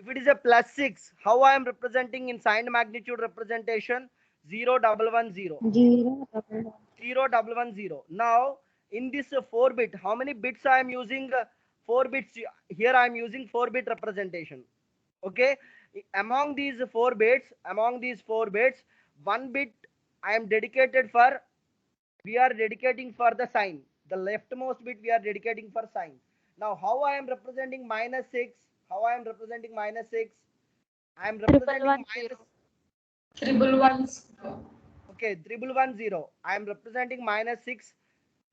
If it is a plus 6, how I am representing in signed magnitude representation? 0 1 1 0. 0 0 1 1 0. Now in this 4 bit, how many bits I am using? 4 bits. Here I am using 4 bit representation. Okay, among these 4 bits, 1 bit I am dedicated for, we are dedicating for the sign. The leftmost bit we are dedicating for sign. Now how I am representing minus 6? How I am representing minus 6? I am representing minus, Triple ones. okay, 1110. I am representing minus 6,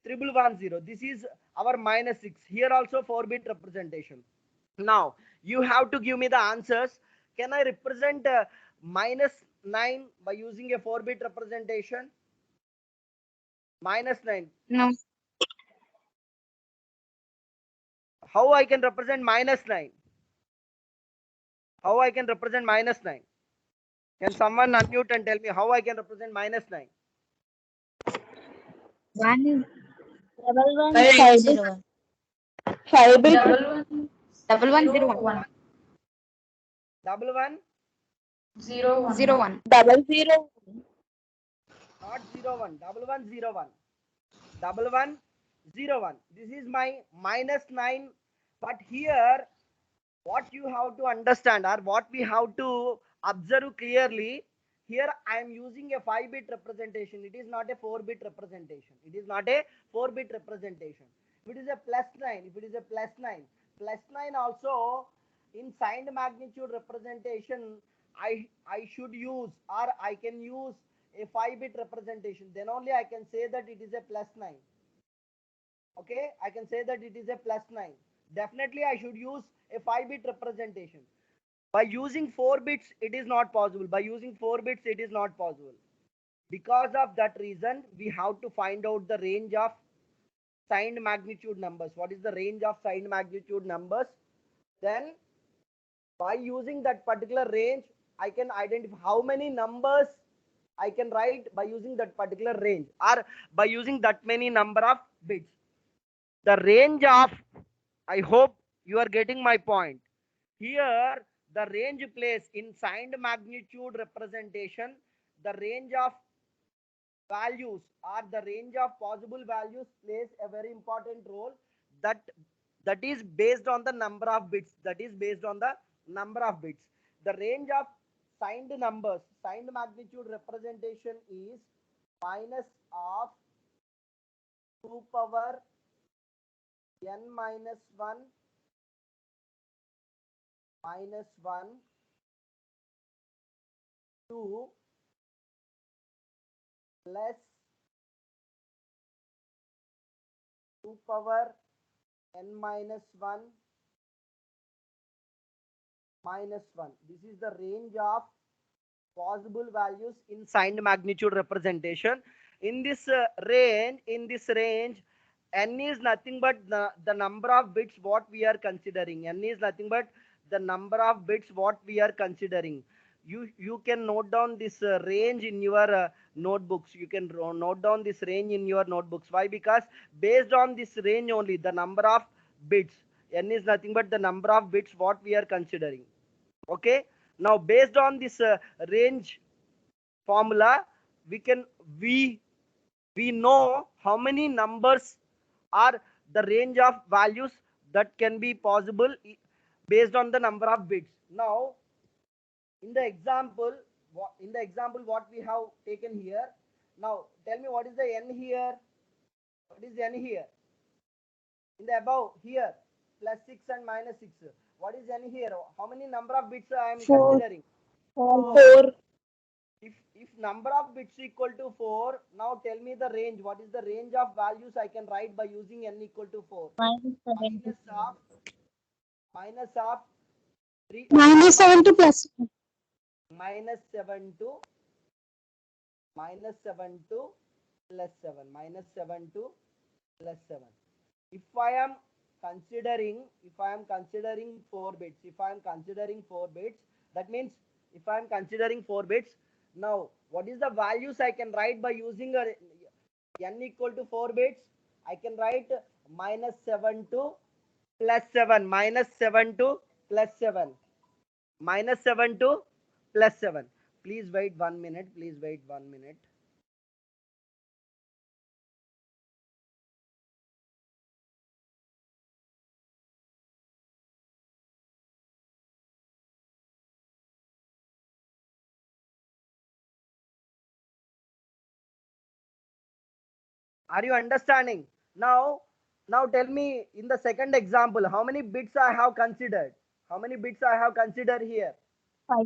1110. This is our minus 6. Here also 4 bit representation. Now you have to give me the answers. Can I represent minus 9 by using a 4 bit representation? Minus 9. No. How I can represent minus 9? How I can represent minus 9? Can someone unmute and tell me how I can represent minus 9? 1 is 1 Five 5 zero bit. one. 5 bit. Double 1 1 0 1. 1. 11 0 1. 0 1. 0 0. not 01, 1101, 1101. This is my minus 9. But here what you have to understand, or what we have to observe clearly, here I am using a 5 bit representation. It is not a 4 bit representation. It is not a 4 bit representation. If it is a plus 9, if it is a plus 9, plus 9 also in signed magnitude representation, I should use, or I can use a 5 bit representation. Then only I can say that it is a plus 9. Okay, I can say that it is a plus 9. Definitely I should use a 5 bit representation. By using 4 bits it is not possible. By using 4 bits it is not possible. Because of that reason we have to find out the range of signed magnitude numbers. What is the range of signed magnitude numbers? Then by using that particular range I can identify how many numbers I can write by using that particular range, or by using that many number of bits. The range of, I hope you are getting my point. Here the range plays in signed magnitude representation, the range of values, or the range of possible values, plays a very important role. That is based on the number of bits. That is based on the number of bits. The range of signed numbers, signed magnitude representation is minus of 2 power n minus 1 minus 1 to plus 2 power n minus 1 minus 1. This is the range of possible values in signed magnitude representation. In this range, n is nothing but the number of bits what we are considering. N is nothing but the number of bits what we are considering. You can note down this range in your notebooks. You can note down this range in your notebooks. Why? Because based on this range only, the number of bits, n is nothing but the number of bits what we are considering. Okay, now based on this range formula, we know how many numbers are the range of values that can be possible based on the number of bits. Now in the example, what we have taken here, now tell me what is the n here. What is n here? In the above here, plus 6 and minus 6. What is n here? How many number of bits I am 4. considering? 4. If number of bits equal to 4, now tell me the range. What is the range of values I can write by using n equal to 4? Minus 7 to Minus of 3, minus 7 to plus 1. minus 7 to minus 7 to plus 7, minus 7 to plus 7. If I am considering 4 bits, that means if I am considering 4 bits, now what is the values I can write by using n equal to 4 bits? I can write minus 7 to plus 7, minus 7 to plus 7. -7 to +7. Please wait 1 minute. Please wait 1 minute. Are you understanding? Now tell me in the second example, how many bits I have considered? How many bits I have considered here? 5.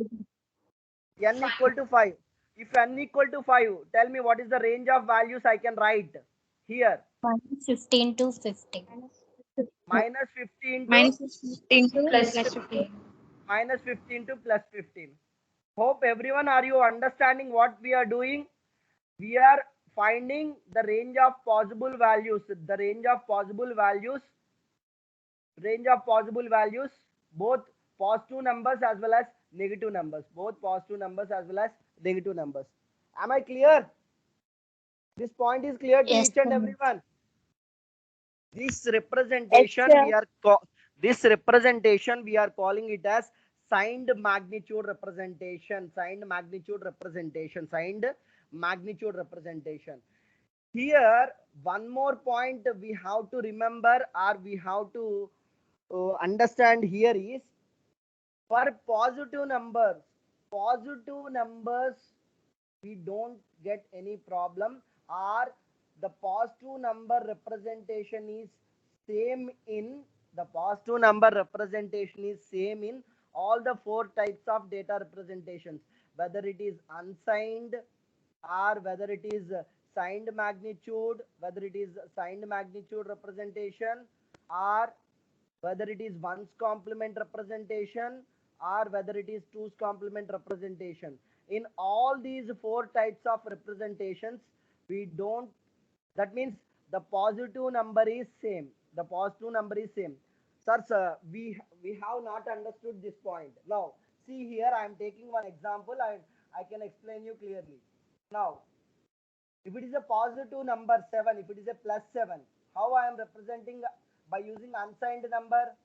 N equal to 5. If n equal to 5, tell me what is the range of values I can write here. Minus 15 to 50. Minus 15 to Minus 15 to Plus plus 15. minus 15 to plus 15. Hope everyone are you understanding what we are doing? We are finding the range of possible values. The range of possible values, both positive numbers as well as negative numbers. Both positive numbers as well as negative numbers. Am I clear? This point is clear to Yes, each and sir. everyone. This Yes, representation sir. we are this representation we are calling it as signed magnitude representation. Signed magnitude representation. Here, one more point we have to remember, or we have to understand here is, for positive numbers we don't get any problem, or the positive number representation is same in all the four types of data representations, whether it is unsigned, or whether it is signed magnitude representation, or whether it is one's complement representation, or whether it is two's complement representation. In all these four types of representations, we don't, that means the positive number is same. Sir, we have not understood this point. Now, see here, I am taking one example and I can explain you clearly. Now, if it is a positive number 7, if it is a plus 7, how I am representing by using unsigned number?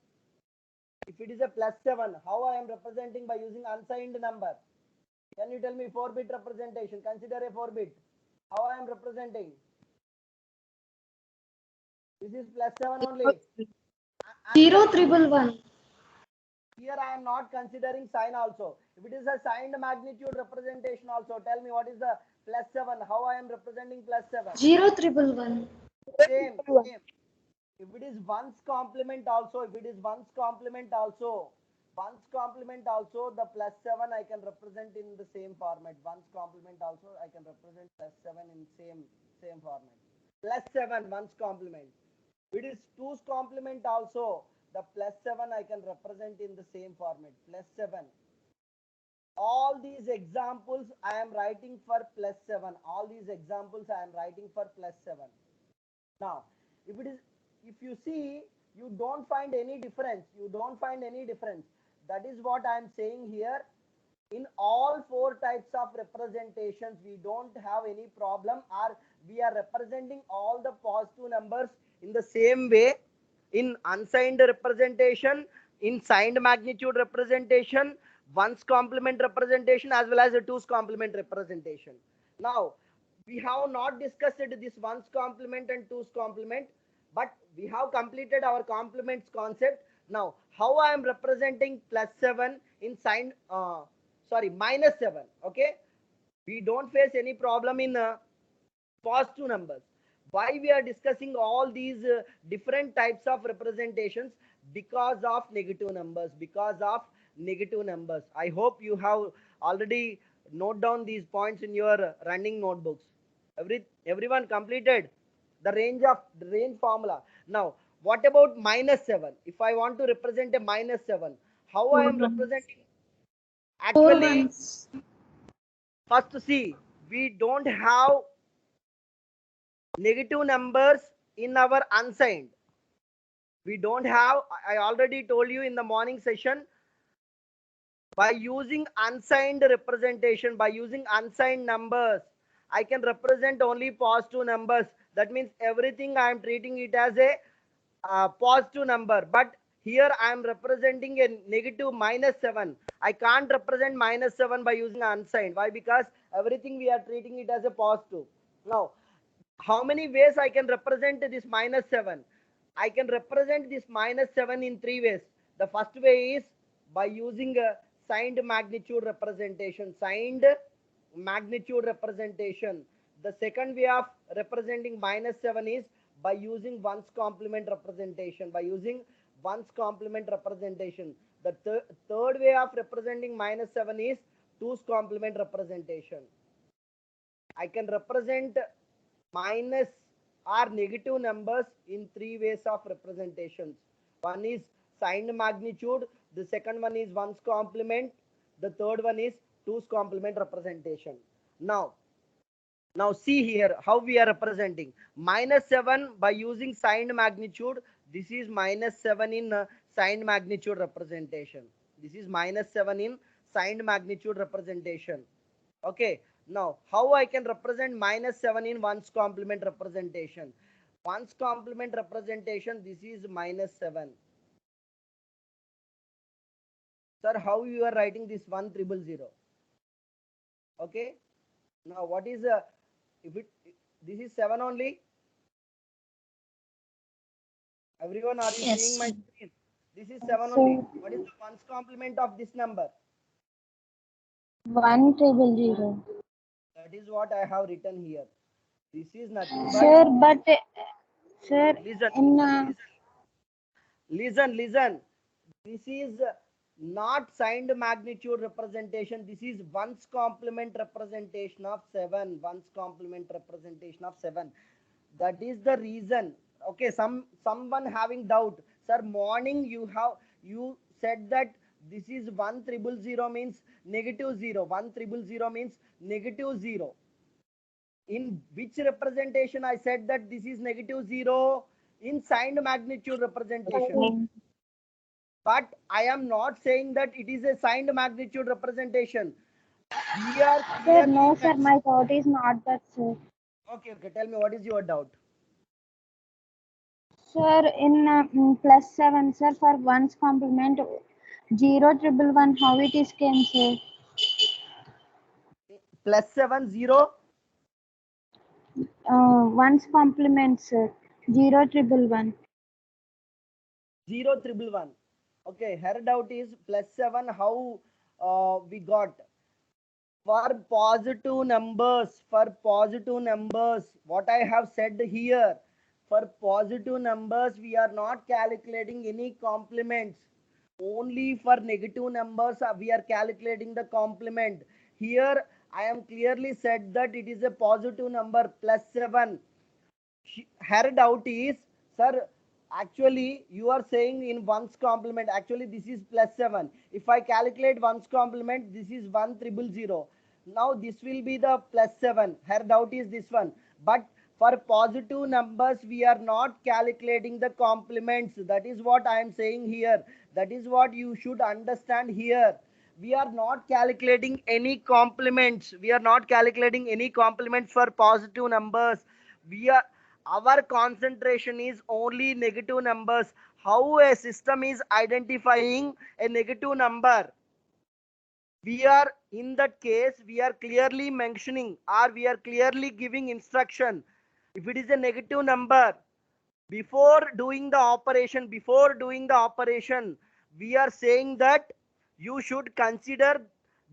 If it is a plus 7, how I am representing by using unsigned number? Can you tell me 4-bit representation? Consider a 4-bit. How I am representing? This is plus 7 only. Zero triple one. Here I am not considering sign also. If it is a signed magnitude representation also, tell me what is the plus 7? How I am representing plus 7? Zero triple one. Same. If it is one's complement also, the plus 7 I can represent in the same format. One's complement also, I can represent plus 7 in same format. Plus 7, one's complement. If it is two's complement also, the plus 7 I can represent in the same format. Plus 7. All these examples I am writing for plus 7. Now, if you see, you don't find any difference. That is what I am saying here. In all four types of representations, we don't have any problem, or we are representing all the positive numbers in the same way, in unsigned representation, in signed magnitude representation, one's complement representation, as well as a two's complement representation. Now, we have not discussed this one's complement and two's complement, but we have completed our complements concept. Now, how I am representing plus 7 in signed, minus 7, okay? We don't face any problem in positive numbers. Why we are discussing all these different types of representations? Because of negative numbers. I hope you have already note down these points in your running notebooks. Everyone completed the range formula. Now, what about minus 7? If I want to represent a minus 7, how I 4 am ones. representing? Four Actually, ones. first see, we don't have negative numbers in our unsigned. We don't have, I already told you in the morning session, by using unsigned representation, by using unsigned numbers, I can represent only positive numbers. That means everything I am treating it as a positive number. But Here I am representing a negative -7. I can't represent -7 by using unsigned. Why? Because everything we are treating it as a positive. Now, how many ways I can represent this -7? I can represent this -7 in 3 ways. The first way is by using a signed magnitude representation. Signed magnitude representation. The second way of representing -7 is by using one's complement representation. By using one's complement representation. The third way of representing -7 is two's complement representation. I can represent minus or negative numbers in 3 ways of representations. One is signed magnitude, the second one is one's complement, the third one is two's complement representation. Now see here how we are representing -7 by using signed magnitude. This is -7 in signed magnitude representation. This is -7 in signed magnitude representation. Okay, now how I can represent -7 in one's complement representation? One's complement representation, this is -7. Sir, how you are writing this 1,000? Okay, now what is if it this is 7 only? Everyone, are you Yes, seeing my sir. screen? This is 7 So, only. What is the one's complement of this number? 1,000. That is what I have written here. This is nothing but Sir, but sir, listen, in listen. This is not signed magnitude representation. This is one's complement representation of 7. One's complement representation of 7. That is the reason. Okay, someone having doubt. Sir, morning you said that this is 1,000 means -0. 1,000 means -0. In which representation I said that this is -0? In signed magnitude representation. But I am not saying that it is a signed magnitude representation. We are sir, clearly no, sir, my thought is not that, sir. okay. Tell me what is your doubt? Sir, in +7, sir, for one's complement 0,111, how it is came, sir? +7 0 One's complement, sir, 0,111. 0 111. Okay, her doubt is +7. How we got for positive numbers? For positive numbers, what I have said here, for positive numbers, we are not calculating any complements. Only for negative numbers, we are calculating the complement. Here, I am clearly said that it is a positive number +7. Her doubt is, sir, actually you are saying in one's complement, actually this is +7. If I calculate one's complement, this is 1,000. Now this will be the +7. Her doubt is this one. But for positive numbers, we are not calculating the complements. That is what I am saying here. That is what you should understand here. We are not calculating any complements. We are not calculating any complements for positive numbers. We are Our concentration is only negative numbers. How a system is identifying a negative number? We are in that case, we are clearly mentioning or we are clearly giving instruction. If it is a negative number, before doing the operation, we are saying that you should consider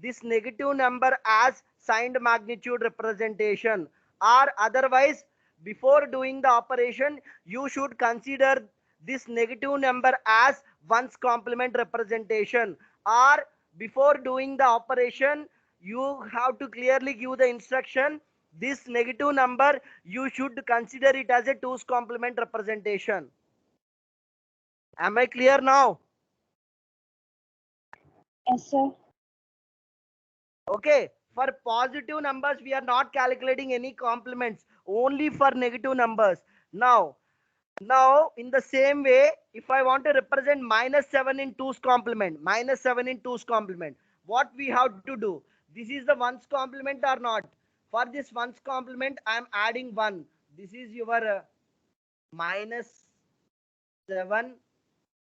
this negative number as signed magnitude representation, or otherwise before doing the operation you should consider this negative number as one's complement representation, or before doing the operation you have to clearly give the instruction this negative number you should consider it as a two's complement representation. Am I clear now? Yes, sir. Okay, for positive numbers we are not calculating any complements, only for negative numbers. Now in the same way, if I want to represent -7 in two's complement, -7 in two's complement, what we have to do? This is the one's complement or not? For this one's complement I am adding 1. This is your -7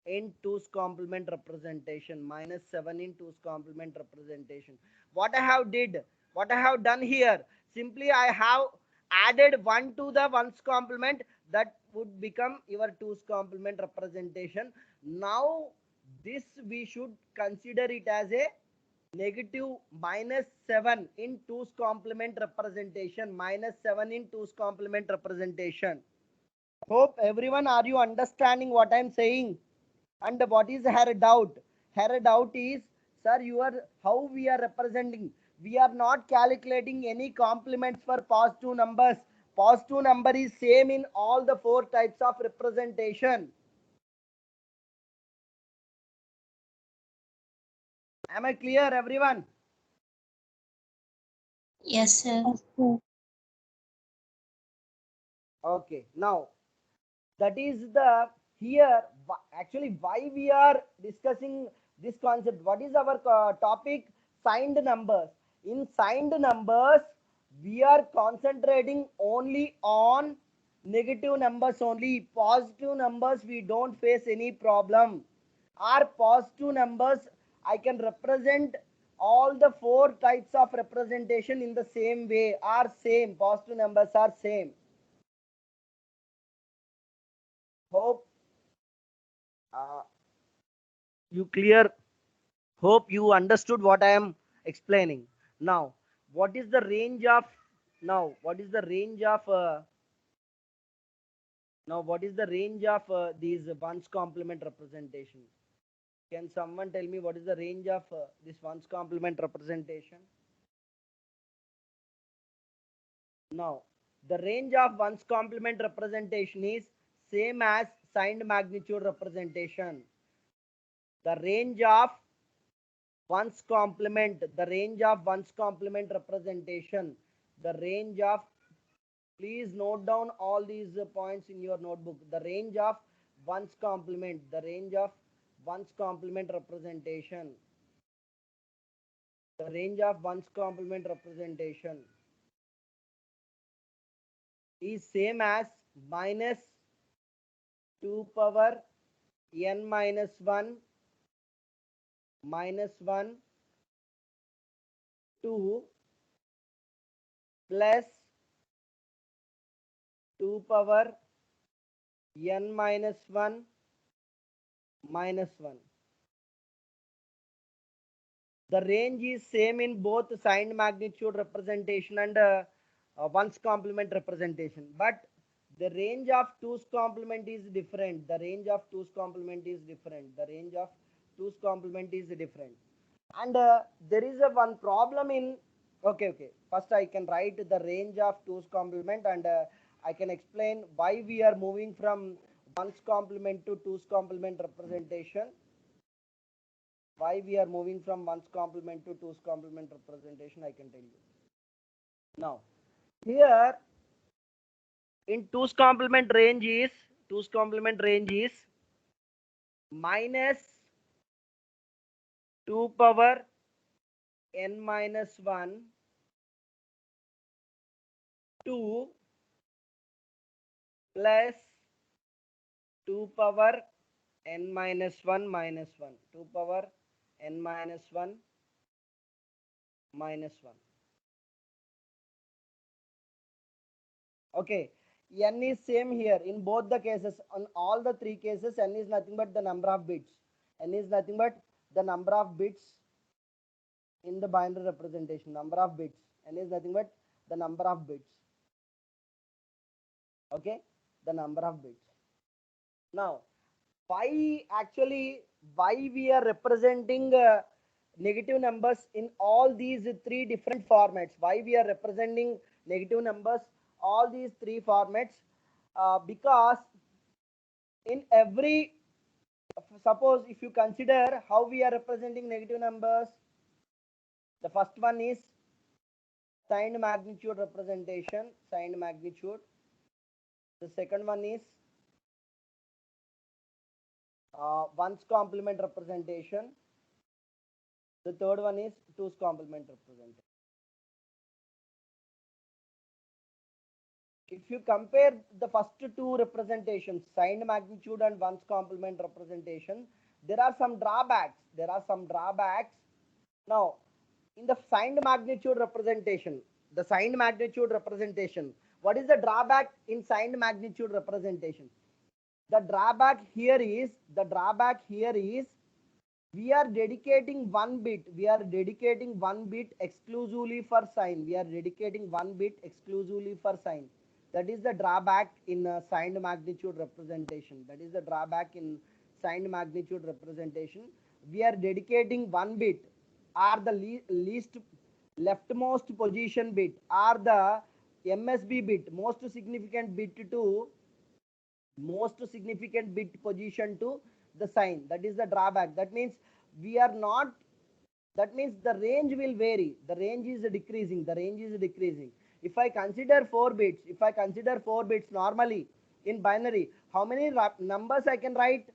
in 2's complement representation, minus 7 in 2's complement representation. What I have done here, simply I have added 1 to the 1's complement, that would become your 2's complement representation. Now this we should consider it as a negative minus 7 in 2's complement representation, minus 7 in 2's complement representation. Hope everyone, are you understanding what I am saying? And what is her doubt? Her doubt is, sir, you are how we are representing. We are not calculating any complements for positive numbers. Positive number is same in all the 4 types of representation. Am I clear, everyone? Yes, sir. Yes, sir. Okay. Now that is the here actually why we are discussing this concept. What is our topic? Signed numbers. In signed numbers we are concentrating only on negative numbers only. Positive numbers we don't face any problem. Our positive numbers I can represent all the 4 types of representation in the same way, are same. Positive numbers are same. Hope uh, you clear. Hope you understood what I am explaining. Now what is the range of what is the range of these ones complement representation? Can someone tell me what is the range of this ones complement representation? Now the range of ones complement representation is same as signed magnitude representation. The range of one's complement, the range of one's complement representation, the range of, please note down all these points in your notebook. The range of one's complement, the range of one's complement representation, the range of one's complement representation is same as minus 2 power n minus 1 minus 1 2 plus 2 power n minus 1 minus 1. The range is same in both signed magnitude representation and one's complement representation, but the range of 2's complement is different. The range of 2's complement is different. The range of 2's complement is different. And there is a one problem in, okay, first I can write the range of 2's complement, and I can explain why we are moving from one's complement to 2's complement representation. Why we are moving from one's complement to 2's complement representation, I can tell you. Now here in 2's complement range is minus 2 power n minus 1 2 plus 2 power n minus 1 minus 1, 2 power n minus 1 minus 1. Okay, n is same here in both the cases. On all the 3 cases, n is nothing but the number of bits. N is nothing but the number of bits in the binary representation. Number of bits. N is nothing but the number of bits. Okay, the number of bits. Now why we are representing negative numbers in all these 3 different formats? Why we are representing negative numbers all these 3 formats? Because in every, suppose if you consider how we are representing negative numbers, the first one is signed magnitude representation, signed magnitude. The second one is one's complement representation. The third one is 2's complement representation. if you compare the first two representations, signed magnitude and ones complement representation, there are some drawbacks. There are some drawbacks. Now, in the signed magnitude representation, what is the drawback in signed magnitude representation? The drawback here is we are dedicating one bit. We are dedicating one bit exclusively for sign. We are dedicating one bit exclusively for sign. That is the drawback in signed magnitude representation. That is the drawback in signed magnitude representation. We are dedicating one bit, or the least leftmost position bit, or the MSB bit, most significant bit position to the sign. That is the drawback. That means we are not, that means the range will vary. The range is decreasing. If I consider 4 bits normally in binary, how many numbers I can write?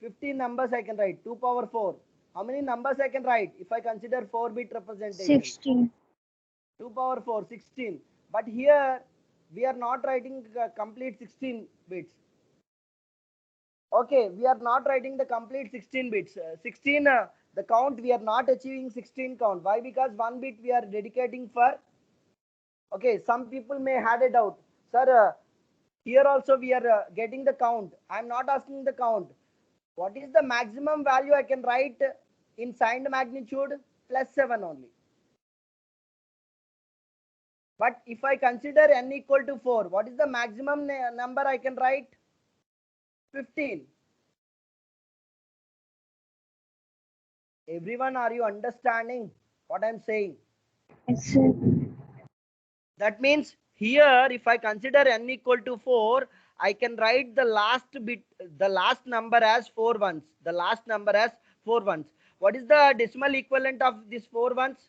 15 numbers I can write. 2 power 4. How many numbers I can write if I consider 4-bit representation? 16. 2 power 4, 16. But here we are not writing complete 16 bits. Okay, we are not writing the complete 16 bits. 16, the count, we are not achieving 16 count. Why? Because one bit we are dedicating for. Okay, some people may had a doubt. Sir, here also we are getting the count. I am not asking the count. What is the maximum value I can write in signed magnitude? Plus 7 only. But if I consider n equal to 4, what is the maximum number I can write? 15. Everyone, are you understanding what I'm saying? Yes, sir. That means here, if I consider n equal to 4, I can write the last bit, the last number as 4 ones. The last number as 4 ones. What is the decimal equivalent of these 4 ones?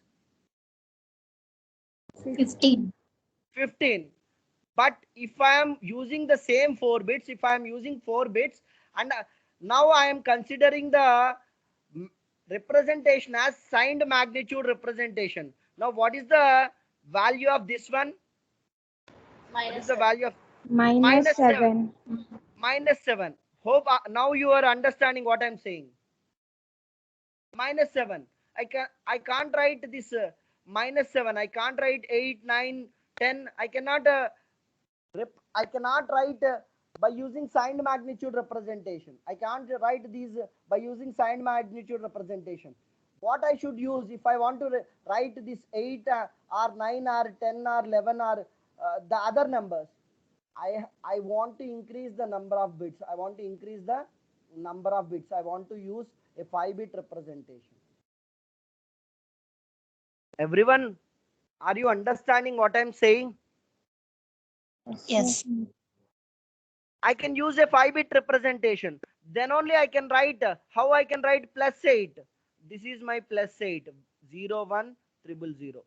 15. 15. But if I am using the same 4 bits, and now I am considering the representation as signed magnitude representation. Now, what is the value of this one? What is the value of Minus 7. minus 7? Hope now you are understanding what I'm saying. Minus 7. I can't write this minus 7. I can't write 8, 9, 10. I cannot write by using signed magnitude representation. I can't write these by using signed magnitude representation. What I should use if I want to write this 8 or 9 or 10 or 11 or the other numbers? I want to increase the number of bits. I want to use a 5-bit representation. Everyone, are you understanding what I'm saying? Yes. I can use a 5-bit representation. Then only I can write how I can write plus 8. This is my plus 8. 0, 1, 000.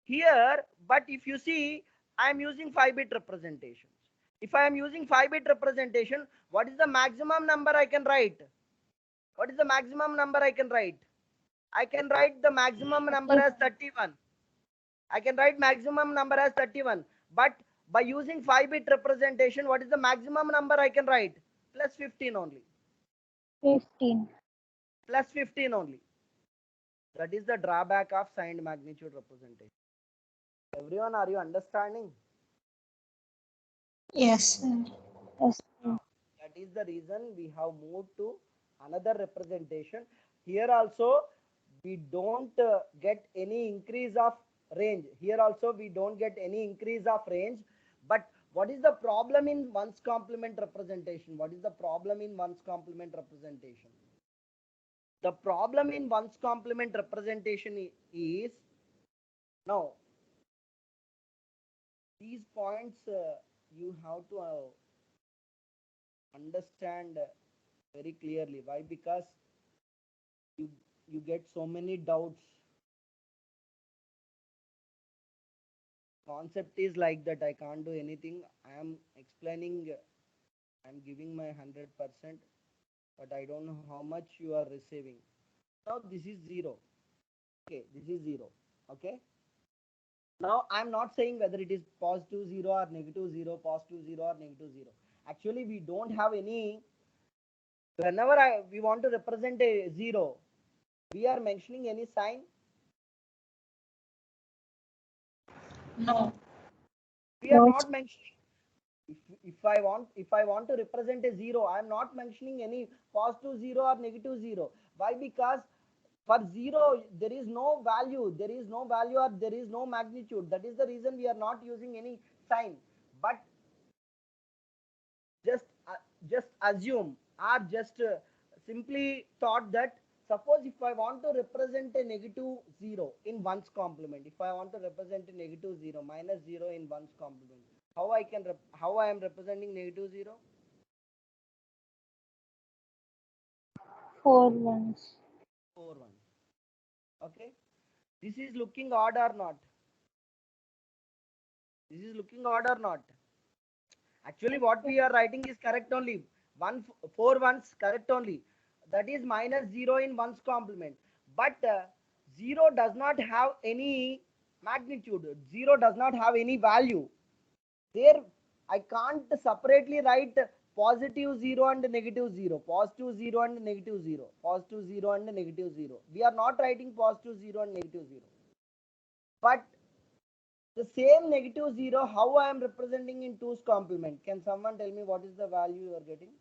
Here, but if you see, I am using 5-bit representations. If I am using 5-bit representation, what is the maximum number I can write? What is the maximum number I can write? I can write the maximum number as 31. I can write maximum number as 31. But by using 5-bit representation, what is the maximum number I can write? Plus 15 only. 15. Plus 15 only. That is the drawback of signed magnitude representation. Everyone, are you understanding? Yes. Yes, sir. That is the reason we have moved to another representation. Here also, we don't get any increase of range. Here also, we don't get any increase of range. But what is the problem in ones complement representation? What is the problem in ones complement representation? The problem in ones complement representation is, now these points you have to understand very clearly. Why? Because you you get so many doubts. Concept is like that. I can't do anything. I am explaining. I am giving my 100%, but I don't know how much you are receiving. Now this is 0. Okay, this is 0. Okay. Now I'm not saying whether it is positive 0 or negative 0, positive 0 or negative 0. Actually, we don't have any. Whenever we want to represent a 0, we are mentioning any sign. No. We are No. not mentioning. If I want to represent a 0, I am not mentioning any positive 0 or negative 0. Why? Because for 0 there is no value, or there is no magnitude. That is the reason we are not using any sign. But just just assume, or just simply thought that, suppose if I want to represent a negative 0 in one's complement, if I want to represent a negative 0 minus 0 in one's complement, how I am representing negative 0? 4 ones. 4 1. Okay, this is looking odd or not? This is looking odd or not? Actually, what we are writing is correct only. 4 ones correct only. That is minus 0 in one's complement. But 0 does not have any magnitude. 0 does not have any value. There, I can't separately write positive 0 and negative 0, positive 0 and negative 0, positive 0 and negative 0. We are not writing positive 0 and negative 0. But the same negative 0, how I am representing in 2's complement? Can someone tell me what is the value you are getting?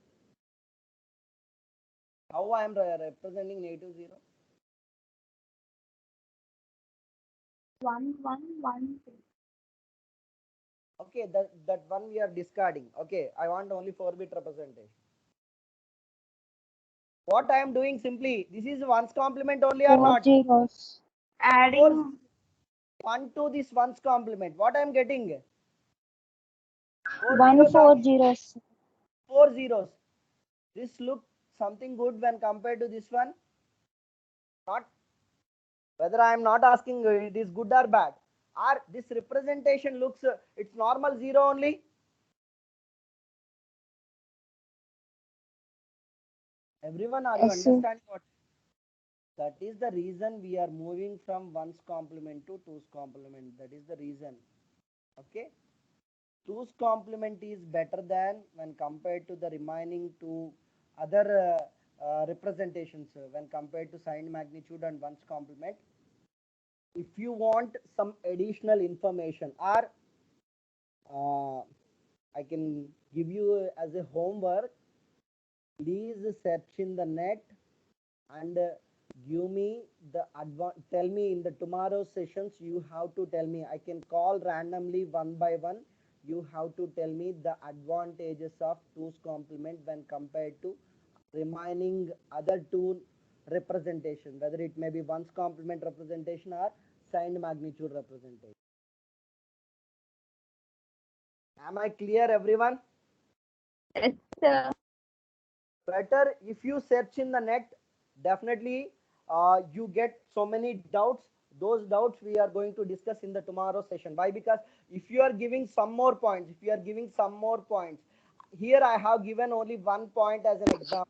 How I am representing negative 0? 1 1 1 2. Okay, that one we are discarding. Okay, I want only 4-bit representation. What I am doing simply, this is 1's complement only or 4 not? zeros. Adding 1 to this 1's complement. What I am getting? 4 1 zeros or 4 zeros. 4 zeros. This look something good when compared to this one? Not. Whether I am not asking it is good or bad. Or this representation looks, it's normal 0 only. Everyone, are you Yes, sir. understanding what? That is the reason we are moving from 1's complement to 2's complement. That is the reason. Okay. 2's complement is better than when compared to the remaining two other representations, when compared to sign magnitude and 1's complement. If you want some additional information, or I can give you as a homework, please search in the net and give me the tell me in the tomorrow's sessions. You have to tell me. I can call randomly one by one. You have to tell me the advantages of 2's complement when compared to remaining other two representation, whether it may be 1's complement representation or signed magnitude representation. Am I clear, everyone? Yes, sir. Better if you search in the net, definitely you get so many doubts. Those doubts we are going to discuss in the tomorrow session. Why? Because if you are giving some more points, here I have given only 1 point as an example.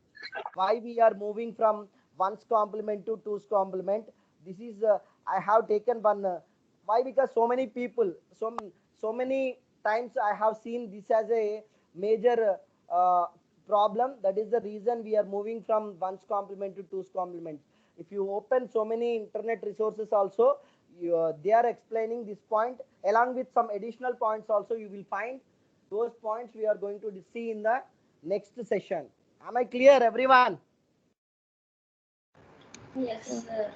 Why we are moving from 1's complement to 2's complement? This is I have taken one. Why? Because so many people, so many times I have seen this as a major problem. That is the reason we are moving from 1's complement to 2's complement. If you open so many internet resources also, they are explaining this point along with some additional points also. You will find those points we are going to see in the next session. Am I clear, everyone? Yes, sir.